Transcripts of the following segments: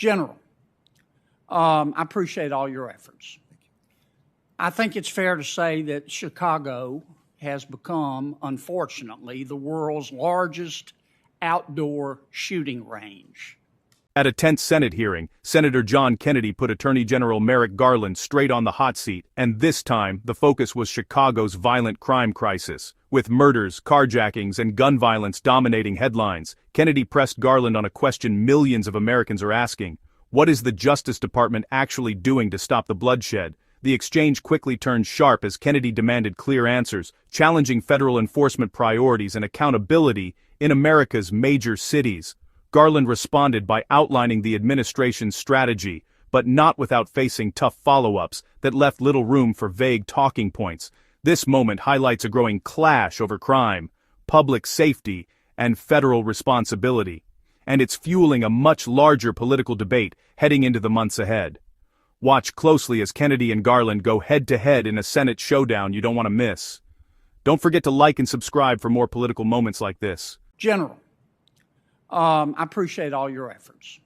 General, I appreciate all your efforts. I think it's fair to say that Chicago has become, unfortunately, the world's largest outdoor shooting range. At a tense Senate hearing, Senator John Kennedy put Attorney General Merrick Garland straight on the hot seat, and this time, the focus was Chicago's violent crime crisis. With murders, carjackings, and gun violence dominating headlines, Kennedy pressed Garland on a question millions of Americans are asking: what is the Justice Department actually doing to stop the bloodshed? The exchange quickly turned sharp as Kennedy demanded clear answers, challenging federal enforcement priorities and accountability in America's major cities. Garland responded by outlining the administration's strategy, but not without facing tough follow-ups that left little room for vague talking points. This moment highlights a growing clash over crime, public safety, and federal responsibility, and it's fueling a much larger political debate heading into the months ahead. Watch closely as Kennedy and Garland go head-to-head in a Senate showdown you don't want to miss. Don't forget to like and subscribe for more political moments like this. General, I appreciate all your efforts.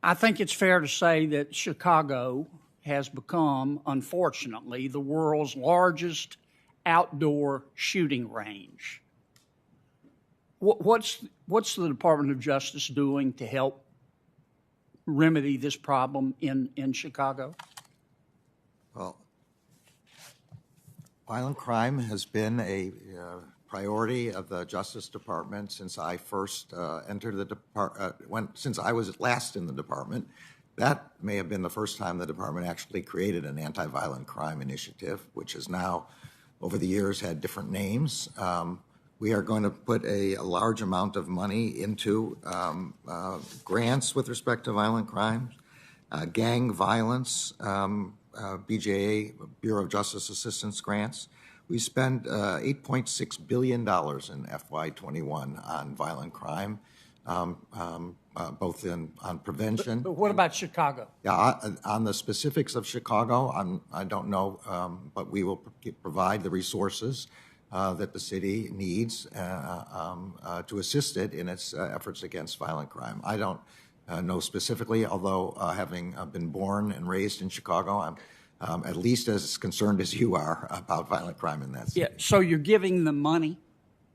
I think it's fair to say that Chicago has become, unfortunately, the world's largest outdoor shooting range. What's the Department of Justice doing to help remedy this problem in Chicago? Well, violent crime has been a priority of the Justice Department since I first entered the department. Since I was last in the department, that may have been the first time the department actually created an anti-violent crime initiative, which has now, over the years, had different names. We are going to put a large amount of money into grants with respect to violent crimes, gang violence, BJA, Bureau of Justice Assistance grants. We spent $8.6 billion in FY21 on violent crime, both on prevention. But what about Chicago? Yeah, on the specifics of Chicago, I don't know, but we will provide the resources that the city needs to assist it in its efforts against violent crime. I don't know specifically, although having been born and raised in Chicago, I'm at least as concerned as you are about violent crime in that city. Yeah, so you're giving them money?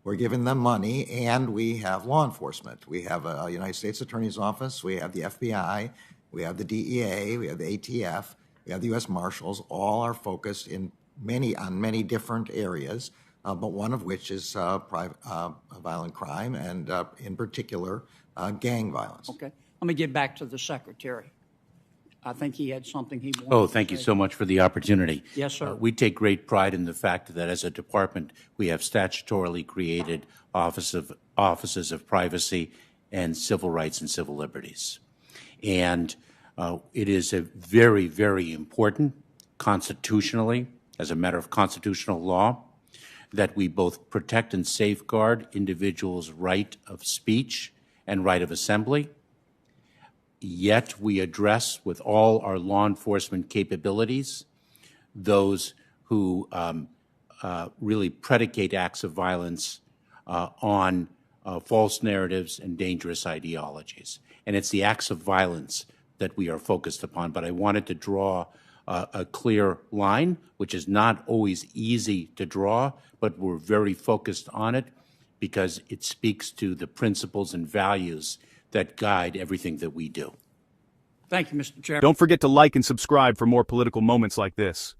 We're giving them money, and we have law enforcement. We have a United States Attorney's Office, we have the FBI, we have the DEA, we have the ATF, we have the U.S. Marshals. All are focused on many different areas, but one of which is violent crime, and in particular, gang violence. Okay. Let me get back to the Secretary. I think he had something he wanted Oh, to thank you say. so much for the opportunity. Yes, sir. We take great pride in the fact that as a department, we have statutorily created offices of privacy and civil rights and civil liberties. And it is a very, very important constitutionally, as a matter of constitutional law, that we both protect and safeguard individuals' right of speech and right of assembly. Yet we address with all our law enforcement capabilities those who really predicate acts of violence on false narratives and dangerous ideologies. And it's the acts of violence that we are focused upon. But I wanted to draw a clear line, which is not always easy to draw, but we're very focused on it because it speaks to the principles and values that guide everything that we do. Thank you, Mr. Chairman. Don't forget to like and subscribe for more political moments like this.